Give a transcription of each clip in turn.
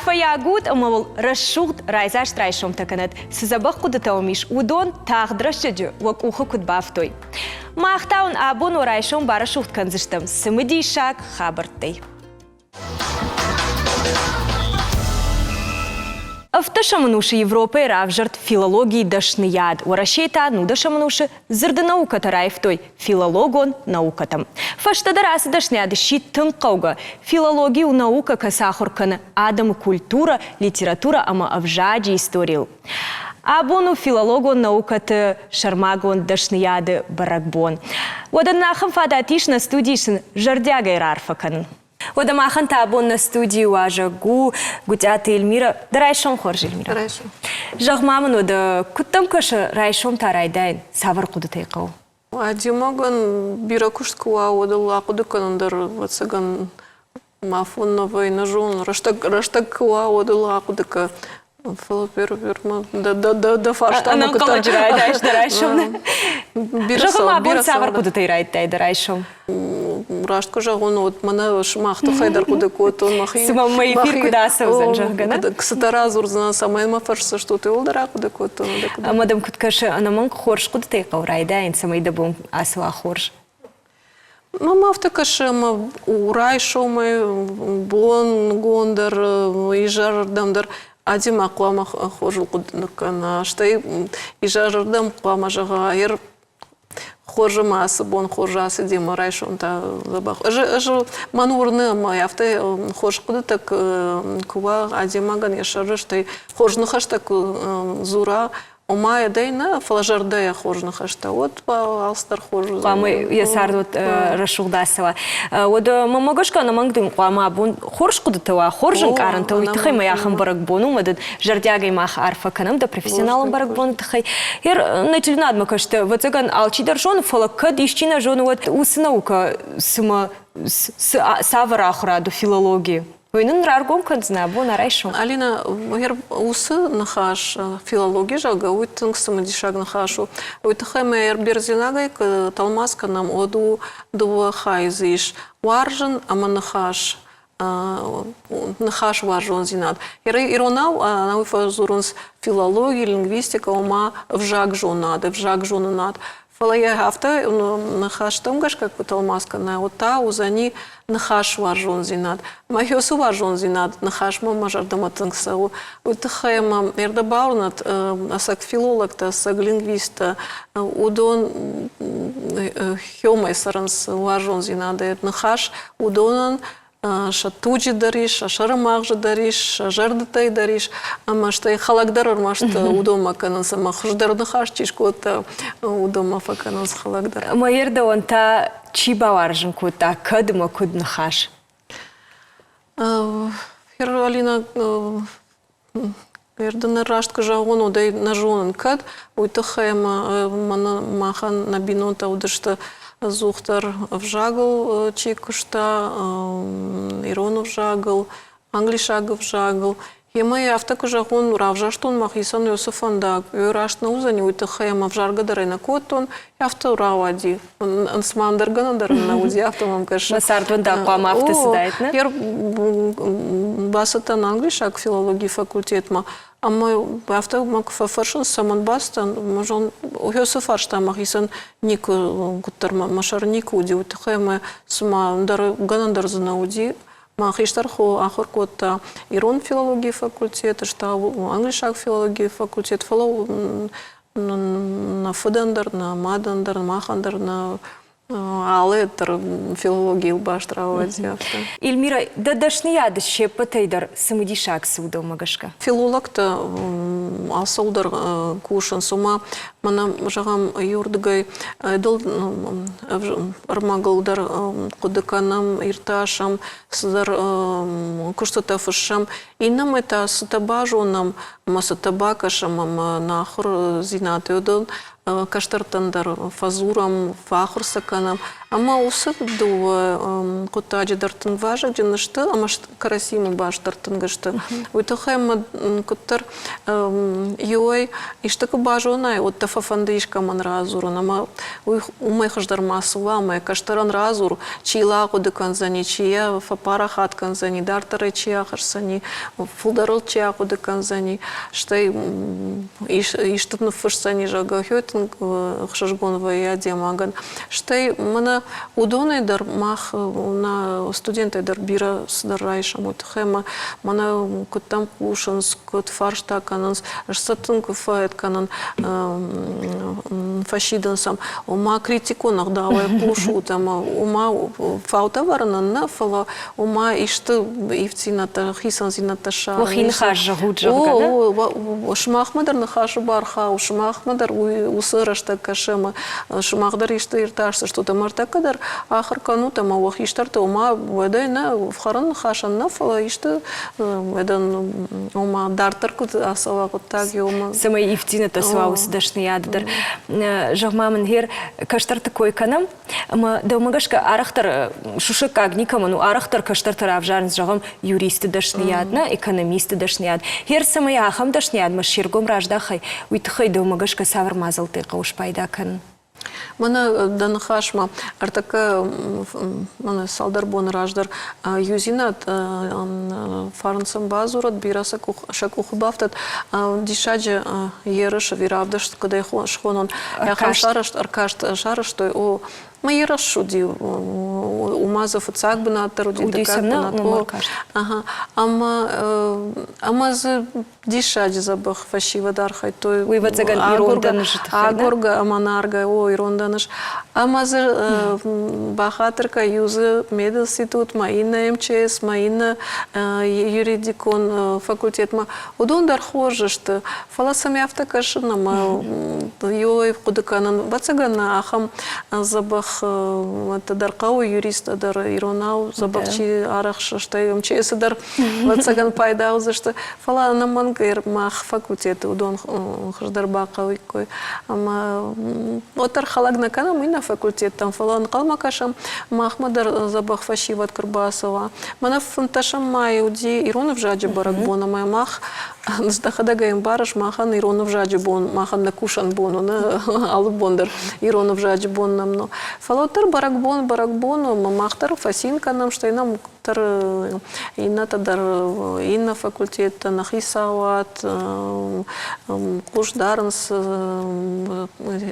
Арфа ягуд амавул расшугд райзаш трайшом таканат. Сызабах кудатаумиш удон тағдырашчаджу вак уху кудбафтой. Махтаун абон орайшом барашугд канзыштам. Сымыдишак хабартай. Автошамануши Европы равжарт филологии дашнияд. Урашета нудашамануши зырды наука тарайфтой. Филологон наукатам. Фаштадарасы дашнияды щит тынқауга. Филологию наука касахурканы адам культура, литература ама авжаджи историл. Абону филологон наукаты шармагон дашнияды баракбон. Оданнахам фадатиш на студишн жардягай рарфакан. Одамахан табон на студию ажагу гутята Эльмира. Да райшом хорж Эльмира. Райшом. Жагмамын ода куттам каша райшом тарайдайн савар кудатайқау. Адимаган биракушткуа одала кудыкандар вацаган мафонновой ножон раштакуа одала кудыка. Филоперверма да фарштам. Анан каладжирайдайш да райшом. Жагма бон савар кудатайрайдай да райшом. Раштко жагон от мана шмахты хайдар кудыкот он махи. Сыма май эфир кудаса узан жагана. Ксатара зурзана самай мафарса что ты олдара кудыкот он да. Амадам куткаша анаман хорш кудатайқау райдайн самай да бон асва хорш. Мама автокашема урайшомы бон гондар ижардамдар. Адим аквама хожил кудыкана штай ижардам квама жагайр. Хожема асыбон хожасы дема райшон та забах. Жо манурны май авты хож кудытак кува адимаган яшарыштай хожны хаштак зура омая дайна флажардая хожны хашта вот по алстар хожу. Квамы ясар вот рашугдасова. Вот мамагашка на мангдым квама бун хорш кудытава хоржын каранта уйтхай маяхам баракбону мадад жардягай мах арфа канам да профессионалам баракбону тхай. Ер начинад макашта вот заган алчидар жон фалакад ищина жон вот уснаука сама савара ахраду филологии. Ойнын раргом канзна бу нарайшо. Алина, ер усы нахаш филология жага уйтын самадишаг нахашу. Уйтхайма ер берзинагай талмаска нам оду дуа хайзиш. Варжен ама нахаш варжон зинат. Иронау науфа зурунс филология, лингвистика ома вжаг жонад, вжаг жонанад. Фалая хафта нахаш тамгаш как талмаска на ота узани нахаш варжон зинат. Махиосу варжон зинат нахаш мама жардаматангсау. Утхайма эрдабаунат асак филолог-то асак лингвиста удон хёмай саранс варжон зинат нахаш удонан шатуджи дариш, шарамагжи дариш, жардытай дариш, ама штай халагдар машта удома кананса махждарны хаштишкота удома факананс халагдар. Маерда он та чиба варжен кута кадма кудны хаш. Алина Ердана раштка жагон удай нажонын кад уйтахайма мана махан набинота удашта Зухтар вжагал чекушта, Иронов жагал, Англишагов жагал. Емай автака жагон равжаштон махисан Йосифандак. Юрашна узани уйтахайма вжаргадарай на коттон, авто уравади. Ансмандарганадар на узи автомам каш. Масардванда квам авто сидает, не? Ер басатан англишаг филологии факультетма. А мой автор фаршан саман бастан, можон уйосы фаршта махисан ник гуттар машар ник уди утхайма сма дар ганандар занауди махиштар хо ахор котта Ирон филологии факультета, что англишаг филологии факультет фолов на фудандар, на мадандар, махандар, на алетер филологии баштравади авто. Эльмира, да дашнияды шепатайдар самыдишак суда магашка. Филолог-то асолдар кушан сума мана жагам юрдгай дол армагалдар кудыканам ирташам сдар куштатафышам инам это сутабажонам масатабакашам нахур зинатыдон каштартандар фазурам фахурсаканам Ама усы ду кутаджи дартын важа джинышты, ама карасимы баш дартын гышты. Уйтахайма куттар юай иштаку бажонай, от тафафанды ишкаман разурун, ама умай хаждар масула, ама каштаран разур, чила куды канзани, чия фапара хат канзани, дартары чия харсани, фулдарыл чия куды канзани, штай иштатны фышсани жага хёйтын хшашгон вая демаган. Штай мана удоны дар мах на студенты дар бира сдар райшам, утхайма мана куттам кушанс, кут фаршта кананс, шсатын куфает канан фашидансам, ума критиконах давай кушу, там ума фаута варнан нафала, ума ишты ивцината хисан зината ша. Вахин хажа гуджа. Шмахмадар нахашу барха, шмахмадар усырашта кашема, шмахдар ишты ирташта, что-то мартакадар, ахар кану там вахиштарта ума ведайна в харан хашан нафала ишты ведан ума дартаркут асава куттаги ума. Самай ивцината сваус дашны яддар. Жагмамын хер каштар такой канам, ама даумагашка арахтар шушак агникама, ну арахтар каштар таравжарнс жагам юристы дашны ядна, экономисты дашны яд. Хер самай ахам дашны яд, ма ширгом раждахай, уйтхай даумагашка савар мазалты кауш пайдакан. Мана данахашма артака мана салдарбон раждар юзинат фарнсам базурат бираса шакухбафтат дишаджа ерыш виравдаш когда шхонон яхам шараш аркашт шараш той о мои расшуди умазов цак бы на таруди удисамна то ага ама за дишаджа забах фашива дархай той вывацаган ирондан агорга аманарга о иронданыш ама за бахатырка юзы мединститут маина МЧС маина юридикон факультет ма удон дархожышты фаласами автокашина ма йой кудыканан бацагана ахам забах это даркау юрист дар иронау забахчи арахша что МЧС дар бацаган пайдау за что фала на мангер мах факультет удон хаждар бакавый кой ама отар халагна кана мы на факультет там фалан калмакашам махмадар забах фашиват Кырбасова мана фанташам маюди иронов жаджи баракбона май мах сдахадагаем бараш махан иронов жаджи бон махан на кушан бону на албондар иронов жаджи бон намно фалотар баракбону махтар фасинка нам что и нам тар инна тадар инна факультет нахисават кушдарнс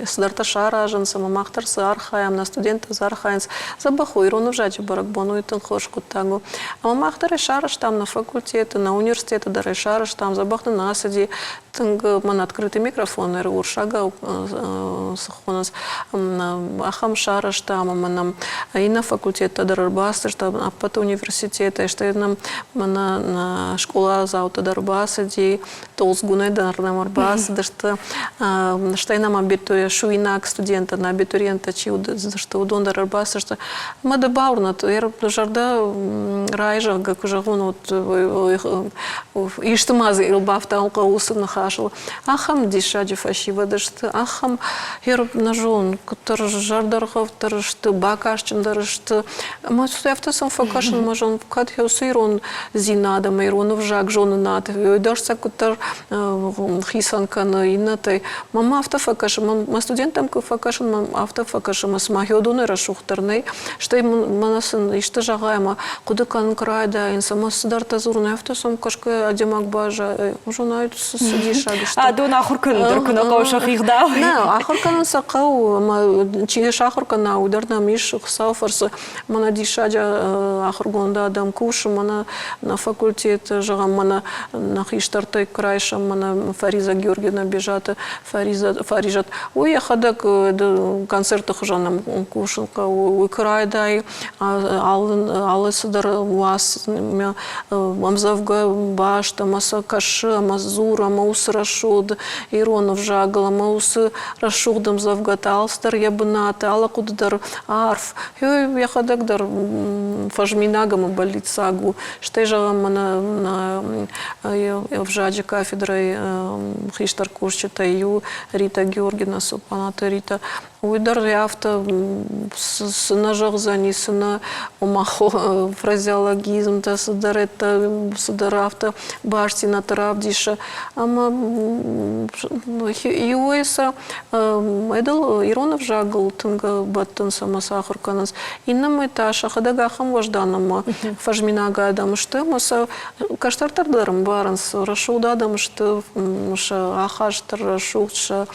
сдарташараженс махтар сархаем на студента зархаенс забаху иронов жаджи баракбону и тенхошку тагу а махтар шараш там на факультете на университете дар шараш там забахны насади тынг ман открытый микрофон уршага сахонас ахам шараш там манам и на факультете дарбасты что а потом университета что нам на школа заута дарбасади толсгуне дарнам арбас да что нам абитуя шуинак студента на абитуриента чи что удон дарбас что мада баурна то жарда райжа как уже он вот и что мазы илбафта алкаусы нахашил ахам дишаджи фашива да что ахам хер нажон который жардархов тар что бакашчин дар что мы автосом факашин можем катхеус ирон зинада мейронов жак жон над дашса кутар хисан кана инатай мама автофакашин мы студентам факашин мам автофакашин с махёдуны рашухтарный что манасын иште жагайма куды кан крайда инсама сдарта зурный автосом кашка адемак бажа уже найт сидишаги что а дон ахуркан куна каушах ихда на ахуркан сакау ма чи шахуркан на ударна миш сауфарс мана дишаджа ахургонда адам куш мана на факультет жагам мана на хиштартай крайша мана Фариза Георгиевна бежата Фарижат ой хадак концертах жанам кушалка ой крайдай алысыдар вас мамзавга башта маса кашы мазура маус рашуд иронов жагала маус рашудам завгата алстар ябната ала куддар арф я хадагдар фажминагам болит сагу что же на в жаджи кафедрой хиштар курчата ю Рита Георгиевна супаната Рита уйдар яфта сына жағзани, сына омахо фразеологизм, та сыдарета, сыдарафта баштина таравдиша. Ама иуэса эдал Иронов жагыл тынга баттын сама сахарканас. Иннам это шахадагахам важданама фажминага адамышты. Маса каштартардарым баранс рашудадамышты ахаштар рашудша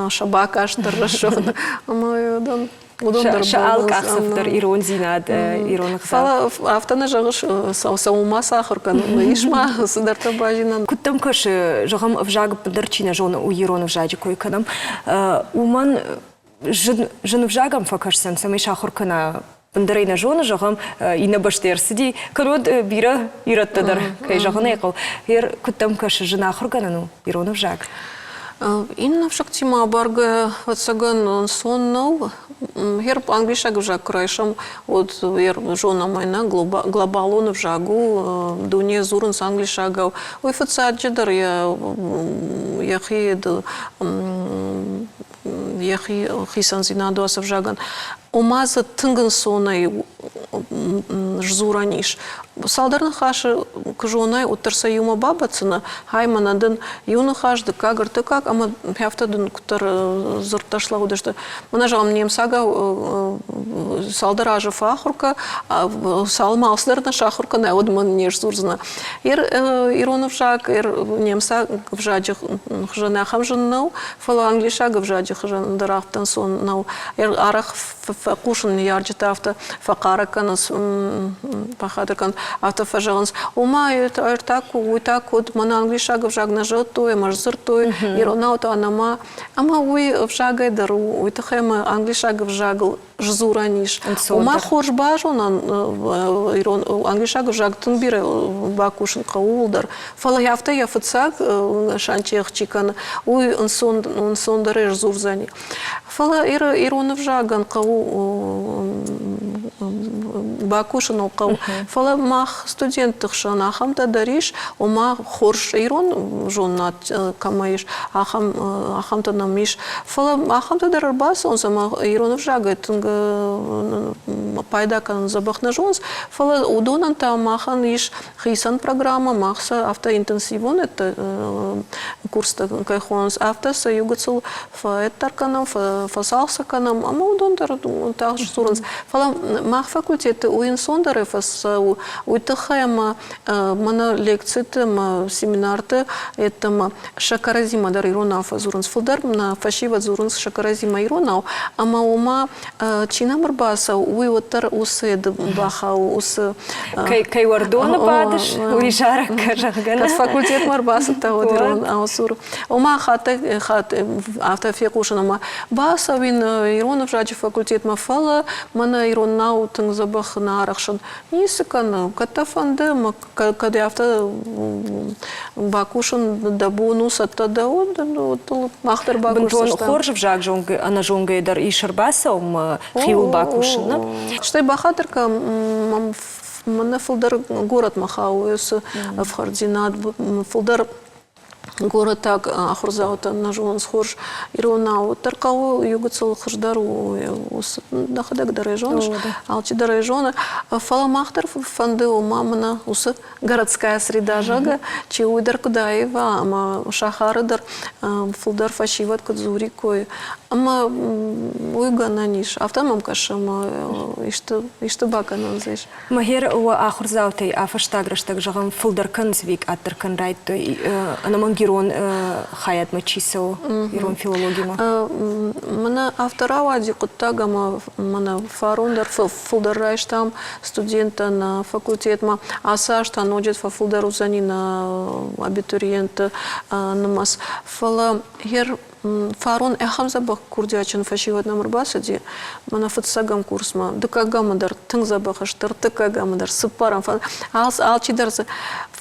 шабакаштар рашуд. Шаал кахсафтар ирон зинад ирон Фала автана жагыш саума сахаркан ишма сыдарта бажинан. Куттам каши жагам вжаг подарчина жона у ирон вжади койканам. Уман жын вжагам факашсан самай шахаркана пандарайна жона жагам и на баштерсиди карод бира ираттадар кай жагана якал. Ер куттам каши жына харганану ирон вжаг. Инна в шактима барга отсаган соннал. Герб англишаг в жаг крайшам от жона майна глобалон в жагу дуне зурн с англишагав. Ой фацаджидар яхи хисан зинадуаса в жаган. Омаза тынган сонай жзураниш. Салдарна хаши кжонай утарса юма бабацына хайманадын юны хашды кагырты как ама хяфтадын кутар зырташла удашты. Мына жагам немсага салдар ажы фахурка салма алсдарна шахурка на одман неж зурзна. Иронов жаг немса в жаджих хжана хамжыннау фала англишага в жаджих хжандарафтан соннау арах факушын ярджитафта факараканас пахадркан автофажанс. Ума это так вот мана англишага в жаг нажатуе мажзыртуе иронаута анама ама уй в жагай дару уй тахема англишага в жагл жзураниш. Ума хорж бажунан ирон англишага в жаг тунбире бакушын каулдар. Фала яфта яфцаг шанчех чикан уй он даре жзурзани. Фала иронов жаган кау бакушын кау. Фала мах студенттық шан ахамда дариш ома хорш ирон жоннат камаиш ахамда намиш. Фала ахамда дарарбас он сама иронов жагай тынга пайдакан забахна жонс. Фала удонан та махан иш хисан программа махса автоинтенсивон это курс кайхонс автоса югацел фаэттарканам фасалсаканам ама удон также сурнс. Фала мах факультеты уинсондаре фас уйтахаема мана лекциты ма семинарты это шакаразима дар иронав зурнс фулдар на фашива зурнс шакаразима иронав ама ума чинамр баса уйватар усед баха ус кай вардона падыш уишара кажагана факультет марбаса та вот ирон аусур ума хат автофекушна ма баса вин иронов жаджи факультет ма фала мана ироннау тың забах на арахшан нисыкан катафанды ма каде авто бакушын да бонус атта да вот махтар бакушын хорж вжаг жонг ана жонга дар ишарбаса хил бакушына. Что бахатерка мана фулдар город махауэс в Хардинат фулдар город так ахурзаута на жон схож иронау таркау югацел хаждару дахадак дарежонш алчи дарежона фаламахтар фанды мамана усы городская среда жага чи уйдар кудаева ама шахарыдар фулдар фашиват кадзури кой ама уйгана ниш автомам кашама ишты баканан зеш махер у ахурзаутай афаштаграштаг жагам фулдар канзвик аттаркан райт анаман ирон хаят мачисо ирон филологима мана автора вади куттагама мана фарундар фулдар райштам студента на факультетма асашта нодит фулдар узани на абитуриента намас фала хер фарон эхамза бак курдиачин фашиват номер басади мана фатсагам курсма дыкагамадар тыңза бахаштар тыкагамадар сыпарам алчидарса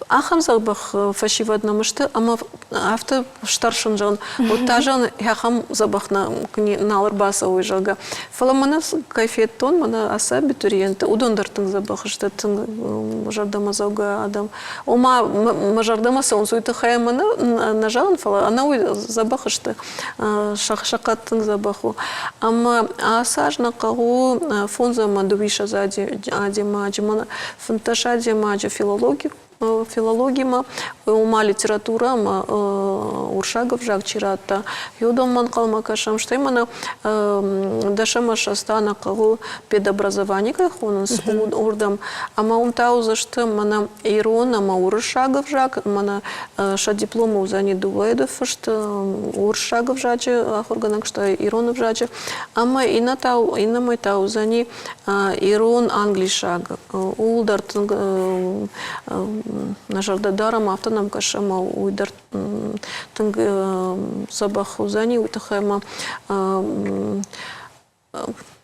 Ахам забах фашивадна мышты, ама авто старшин жан. Вот та жан яхам забах на аларбаса уйжалга. Фала мана кайфет тон, мана аса абитуриенты. Удондартын забах штатын жардама зауга адам. Ома мажардамаса он суйты хая мана нажалан фала, она уй забах шты шакаттын забаху. Ама аса жна кагу фонза мадувиша зади адима аджимана фанташа адима аджа филологима, ума литература, уршагов жак чирата. Юдом ман калма кашам, что именно дашама шастана калу педобразование, как он с урдом. Ама умтау за что мана ирон, ама уршагов жак, мана ша диплома узани дуэдов, что уршагов жаче, ахорганак что иронов жаче. Ама инатау, инамай тау зани ирон англишаг. Улдарт нажарда дарам автоном кашама уйдар тынг забах узани утахайма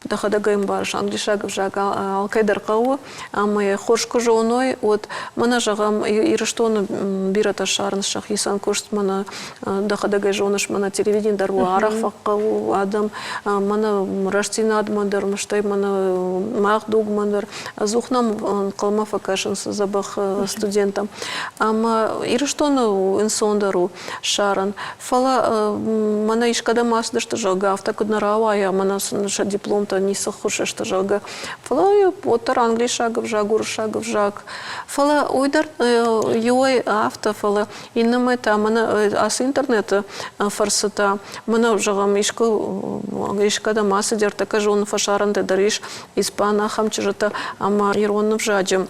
дахадагаем барш англишагов жага алкайдар кау ама хошко жоной от мана жагам ирыштоны бирата шарн шах исан кошт мана дахадагай жоныш мана телевидение дару арах факкау адам мана раштина адмандар мыштай мана махдуг мандар зухнам калма факашин забах студентам ама ирыштоны инсондару шаран фала мана ишкада масдыр что жага автокуднарава я мана ша диплом не сохуше что жага. Фала потер англишагов жаг, уршагов жаг. Фала уйдар юй авто фала иннаме та мана ас интернета фарсата мана жагам ишкада маса дер така жон фашаран те дариш испана хамчжата ама иронов жаджем.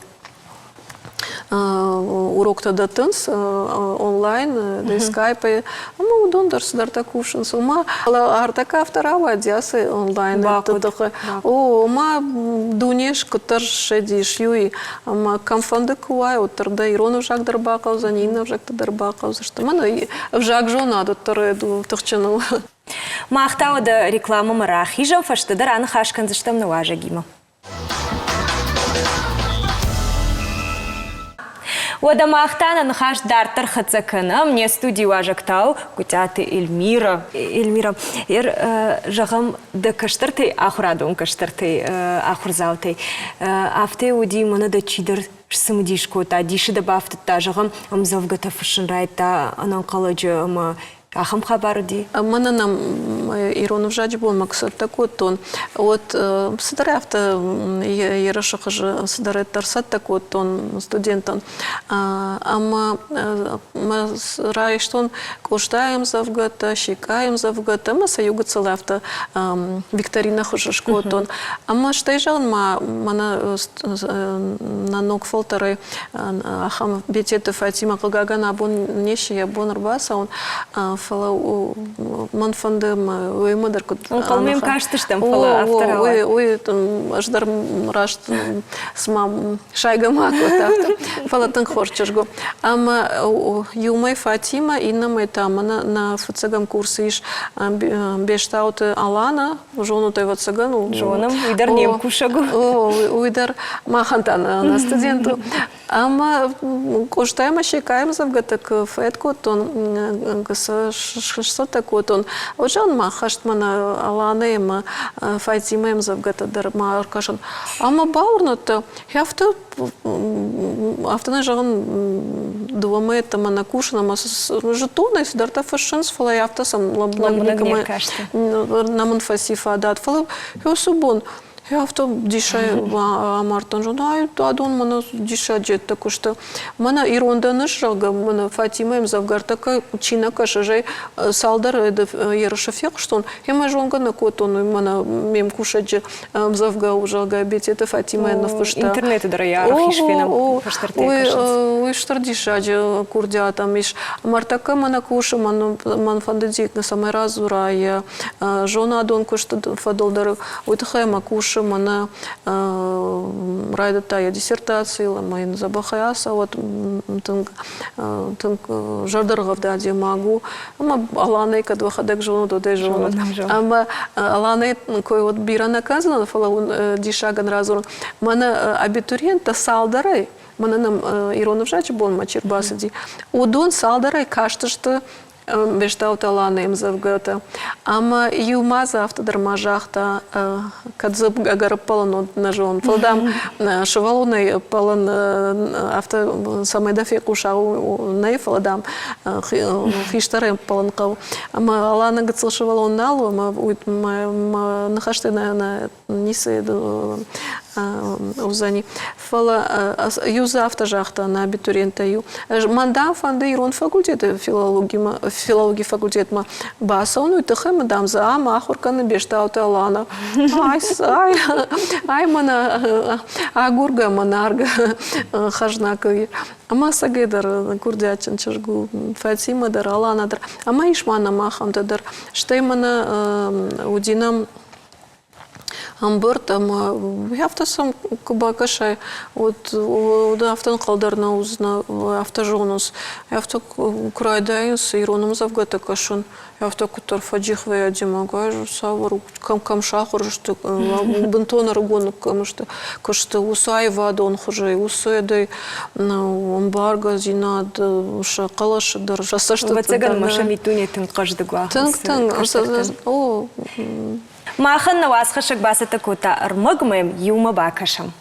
Урок тогда тынс онлайн, да скайпе, ну дондарс дар такушин сума, артака вторая адиасы онлайн, о ма дунеш котар шедиш юи, ама камфанды куай, оттарда ирону жак дарбакал, за нина жак дарбакал, за что мана в жак жона дотторе ду тохчанул. Махтау да реклама марах, ижам фашты даран хашкан за что мнуажа гима. Уадамахтана нахаш дартар хацакана, мне студию ажактау, кутяты Эльмира. Эльмира, жагам да каштарты ахурадон каштарты ахурзауты. Афте уди мана да чидер самдишко та диши да бафта жагам амзавгата фашинрайта анан каладжа ама ахам хабарди. Мана нам иронов жаджи был максат такой тон. Вот садарафта ярашаха же садарет тарсат такой тон студентан. Ама мы райштон куштаем завгата, щекаем завгата, мы саюга целафта викторина хожашко тон. Ама штайжан мана на ног фолтеры ахам бетета Фатима Кагагана бон неши я бон рбаса он фала манфандем уймадар кот. Он калмем кажется что фала автора. Ой аждар рашт смам шайга макот фала тан хорчашго. Ама юмай Фатима иннамай там на фацагам курсы иш бештаут Алана жону той вацагану жоном уйдар нем кушагу. Уйдар махантана на студенту. Ама коштаем щекаем завгатак фетко тон что такое тон. Ожан махашт мана Аланема Фатимаем завгата дарма аркашан. Ама баурната яфта автона жаган дуаме тама на кушана мас жетона из дарта фашенс фала яфта сам ламблагникама наман фасифа дат фала йосубон. Я в том дишай амартан жонай адон мана диша джет такой что мана иронда нышрага мана Фатима им завгартака чина кашажай салдар это ершафек что он я жонга на котон мана мем кушаджи завга ужалга бить это Фатима на фашта интернет дарая архишфенам фаштарте ой что дишаджи курдя там иш мартака мана куша ман фандадик на самой разура я жона адон кушта фадолдар ой тахай макуш нуша мана райда тая диссертация, мои забахаяса, вот жардыргав да де могу, ама аланы кадва хадак живут, до живут, ама аланы кой вот бира наказана, фалаун дишаган разор, мана абитуриента салдарай, мана нам Иронов жачи бон мачирбасади, удон салдарай кашта что бештау таланы им завгата. Ама юмаза автодармажахта кадзаб агарып палан нажон. Фалдам шавалуной палан авто самой дафе кушау ней фалдам хиштары палан кау. Ама алана гацл шавалун налу, ама нахашты на нисы узани. Фала юза автожахта на абитуриента ю. Мандам фанды Ирон факультета филологии факультет ма басону и тахем дам за ама ахурканы бештау талана. Ай мана агурга манарга хажнакови. Ама сагедар курдячин чашгу Фатима дар алана дар. Ама ишмана махам дар. Штеймана удинам Амбыртам, автосам кубакашай, вот автон калдарна узна автожонус, авто крайдайнс Ироном завгата кашун, авто кутар фаджих веядимагай, савар кам шахур, что бентона рагон кашта усай вадон хужай, усайдай амбарга зинад шакалаш даржа сашта. Вацаган машамитуне тын каждый глаз. О. Махан на вас хашак басата кута армагмем юма бакашам.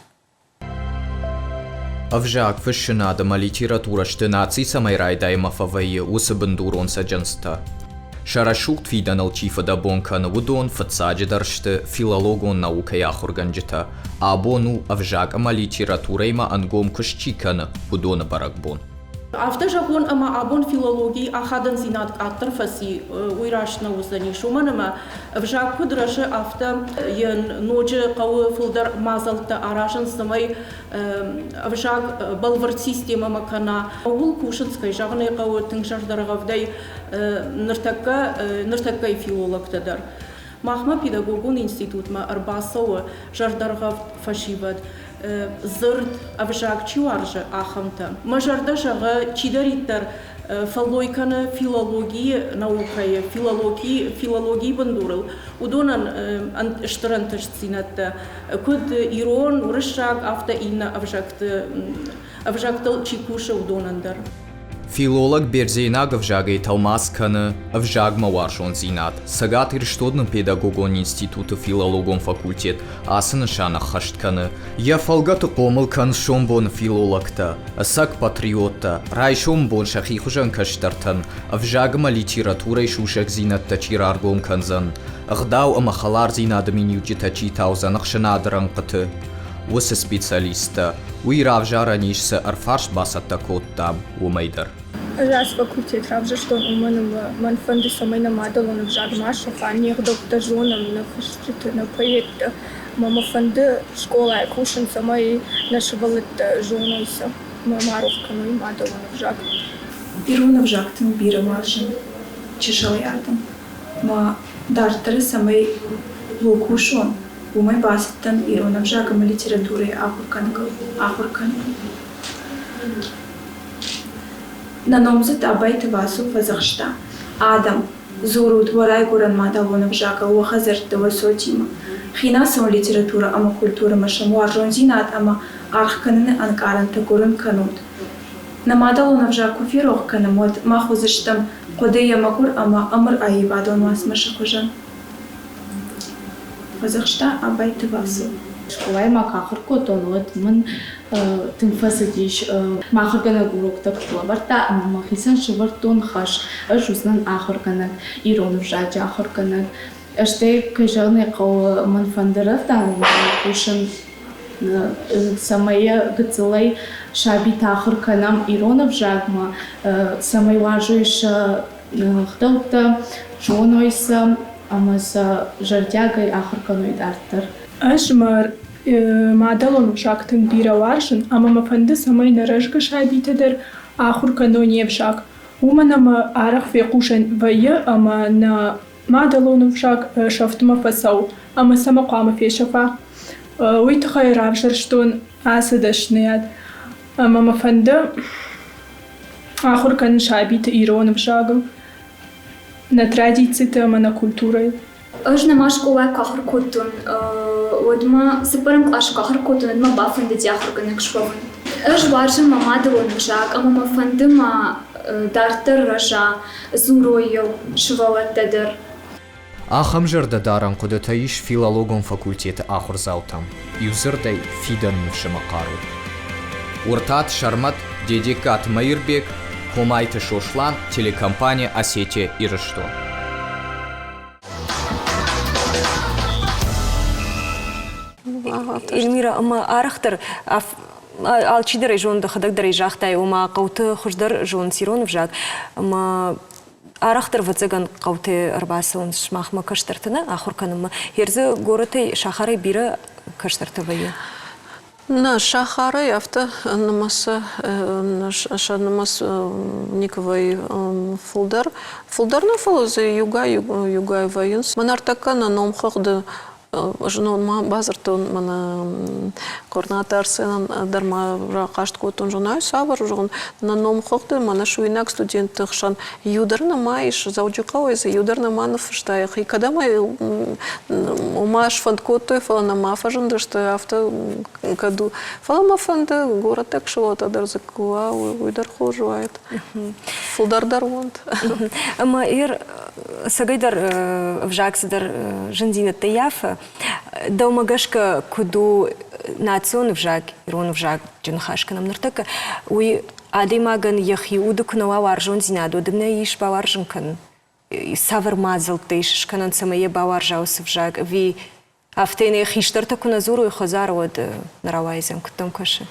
Авжак фешенадама литература штенаци самай райдайма фавайе усабандурон саджанста. Шарашукт виданал чифа да бонка на вудон фацаджидарште филологон наука яхурганджита, абону авжак ама литературайма ангом кушчикана вудона баракбон. Автожагон ама абон филологии ахадан зинат аттерфаси уйрашна уздани шуманама вжак пудраше авто ен ноджи кау филдар мазалта арашан самай вжак балвард система макана ул кушинской жагны кау тыңшардаргавдай ныртакка филолог тадар махма педагогун институт ма арбасова жардаргав фашиват зырд авжак чуаржа ахамта. Мажарда жага чидариттар фаллойканы филологии наукая, филологии бандурыл. Удонан штырантышцинатта. Куд Ирон урышак авта инна авжактал чикуша удонандар. Филолог берзейнаг авжагай талмасканы авжаг маваршон зинат. Сагат ирштодны педагогон институты филологон факультет асыны шана хаштканы. Я фалгаты комылкан шомбон филологта, асак патриотта, рай шомбон шахихужан каштартан, авжагма литературай шушак зинатта чираргом канзан. Агдау амахалар зинадамин юджитачи таузанах шанадыран қыты. Осы специалиста, уйра авжаранишса арфарш басатта коттам умайдар. Раз факультет равже что man фонды самой намадал он вжаг маша фанер доктор жоном на фаштрит на проект мама фонды школа кушен самой нашивал это жонойся мамаровка ну и мадал он вжаг. Ирона вжаг тем бира маржин чешалярдам ма дартары самой лукушон умай баситтан Ирона вжагам литературой ахуркан. Наномзат абайты васу фазахшта. Адам, зурут варай гуран мадалона вжага уахазарта васотима. Хинасан литература ама культура машамуар ронзинат ама архканны анкаранта гуран канут. Намадалона вжаг куфирох канамот махузаштам кодея макур ама амр аивадон вас машахужан. Фазахшта абайты васу. Школай макахар котонот мын тынфасадиш махаргана гурокта клаварта махисан швартон хаш ажузнан ахаргана Ирон вжаджа ахаргана аште кежаны кау мын фандырафта кушын самая гцелай шабита ахарганам Ирон вжагма самай важыша хталта жонойса амаса жардягай ахарганой дартар. Ашмар мадалон вжактын бира варшын, ама мафанды самай нарашга шабитадыр ахур каноне вжак. Уманама арах фекушен вайя, ама на мадалон вжак шафтума фасау, ама сама кама фешафа. ويتخير عبشر شتون عاسد اشنياد أما مفنده آخر كان شعبيت إيران بشاغم на традициите, ама на култура. Аж на маш кола кахар котун, одма сепарам аж кахар котун, одма бафан де тяхар канек шваван. Аж варшан мама делон жак, ама мафанды ма дартер раша, зуройо, швават тедер. Ахамжырда даран кудатаиш филологон факультеты ахур заутам, юзырдай фидан мывшамакару. Уртат Шармат, Дедикат Майырбек, Хумайты Шошлан, телекомпания Осетия и Рышто. Эльмира, ама арахтар алчидар жонда хадагдар жахтай, ама қауты хуждар жон сиронов жак, ама арахтар вацаган қауты арбасын шмахма каштартына, ахурканыма. Ерзі гороты шахары бирі каштартывайы. На шахары авто намаса намас никовый фулдар на фулзе югай военс манартака на ном хохда жно ма базартон мана координаторсен дарма ракашт котон жонай сабар жон на ном хохда мана шуинак студент хшан юдарна майш заудюкау из юдарна манов штаях и когда мы умаш фонд котой фалана мафажен да что авто каду фалама фонда город так что вот адарзакуа уйдар хожуает фулдар дарвонд ама ир сагайдар вжаксидар жендина таяфа Даумагашка куду национ вжак, ирон вжак, джунхашка нам нартака, уй адимаган яхи удукнова варжон зинаду, дымна иш баварженкан, савар мазал тейш, канан самая баваржаус вжак, ви автейна яхиштарта куназуру и хазарвад наравайзам кутам каши.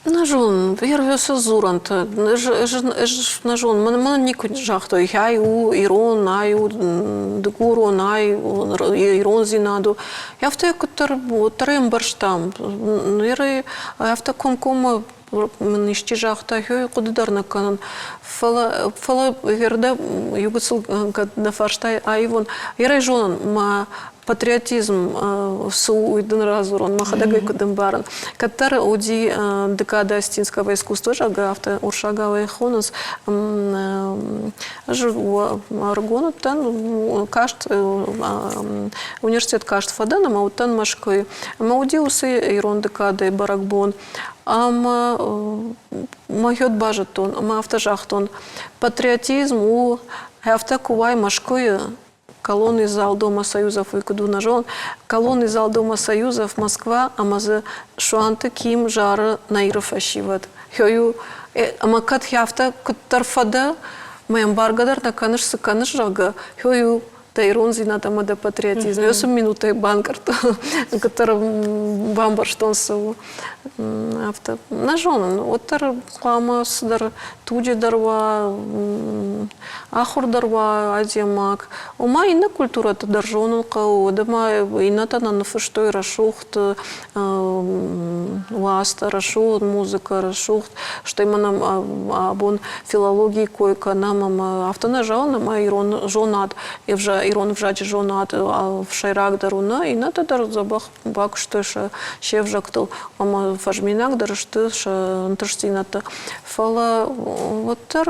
Нажон, первый зурант, нажон, man никуда жахто, я ирон, наю, дгуру, наю, ирон зинаду. Я в той, который трем барштам, неры, я в таком кома нищи жахта, я куда дарна канон. Фала верда югцел на фарштай, а ивон, я жон, ма патриотизм суиден разурон махадагай кудембаран катар уди декада астинского искусства жага авто уршагавай хонус аргону тан кашт университет кашт фадана маутан машкой маудиусы ирон декада баракбон майот бажатон ма автожахтон патриотизм у автокувай машкой колонный зал Дома Союзов и Кадунажон, колонный зал Дома Союзов Москва, амазы шуанты ким жара наиров ашиват. Хёю, амакат хяфта кутарфада, моем баргадар на каныш сыканыш жага, хёю, тайрон зинатамада патриотизм. Ёсу минутой банкарт, который бамбар штонсову. Авто нажон, оттар клама сдар туди дарва ахур дарва азиамак. Ома инна культура та даржонун кау, дама инна та на нафыштой рашухт васта рашухт музыка рашухт, что именно абон филологии койка нам автонажал на ирон жонат, и вже ирон вжач жонат в шайрак даруна, инна та дар забах бак что ще вжактал ама фажминак дарышты антырштината фала оттар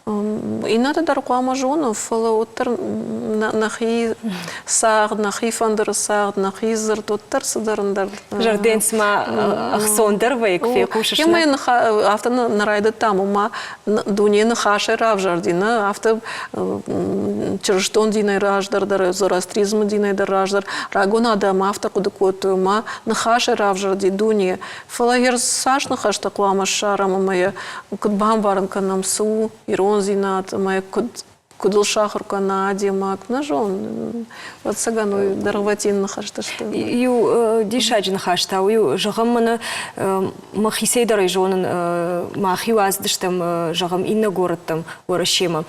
ината дар куама жонов фала оттар нахи саг нахи фандыр саг нахи зырт оттар сыдарындар жарден сма ахсондар вейк фе кушаш я мы авто нарайда там ума дуне нахаше рав жардина авто чырштон динай раждар дар зороастризм динай дар раждар рагона да авто кудукот ма нахаше рав жарди дуне фала ер саш нахашта куама шарама моя кудбам варнка нам су ирон зинат моя кудыл шахар канаде мак нажон вот сагану дарватин нахашта что ю дишач нахашта ю жагамна махисей дарай жонын махи ваздыштам жагам инна городтам орашема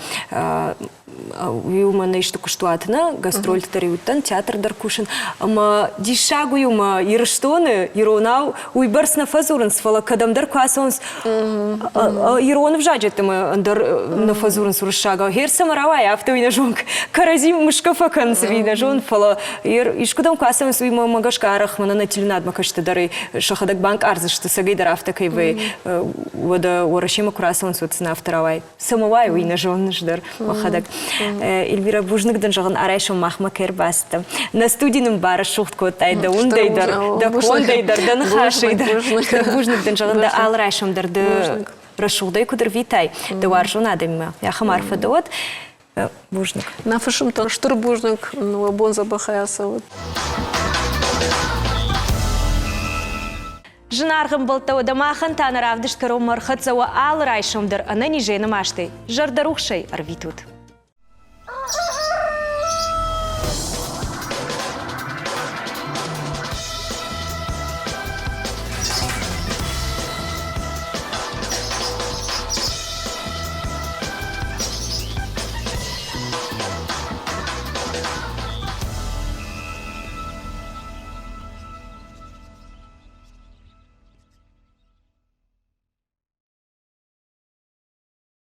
ю мана ишты куштуатына гастроль тариуттан театр даркушин ама дишагу юма ирштоны иронау уйбарсна фазурын свала кадамдар касонс иронов жаджетым дар на фазурын суршага херсамара таравай автовина жонг каразим мушкафакан свина жон фала ишкудам касам свима магашкарах мана на тилнад макашты дары шахадак банк арзышты сагай дарафта кайвы вода урашима курасан соцна авторавай самовай вина жон ждар махадак Эльвира Бужныкдан жаган арайшо махма кербасты на студийным бара шухтко тайда ундайдар да кондайдар да нахашайдар Бужныкдан жаганда алрайшамдар да Рашулдай кудыр витай, да варжуна дымма. Я хамарфа дот, бужник. На фашим-то штурбужник, ну, бон забахаяса. Жынарғым болтау дамахан танар авдыш каром мархатсауа ал райшамдар, ана нижена машты. Жардарухшай арвитут.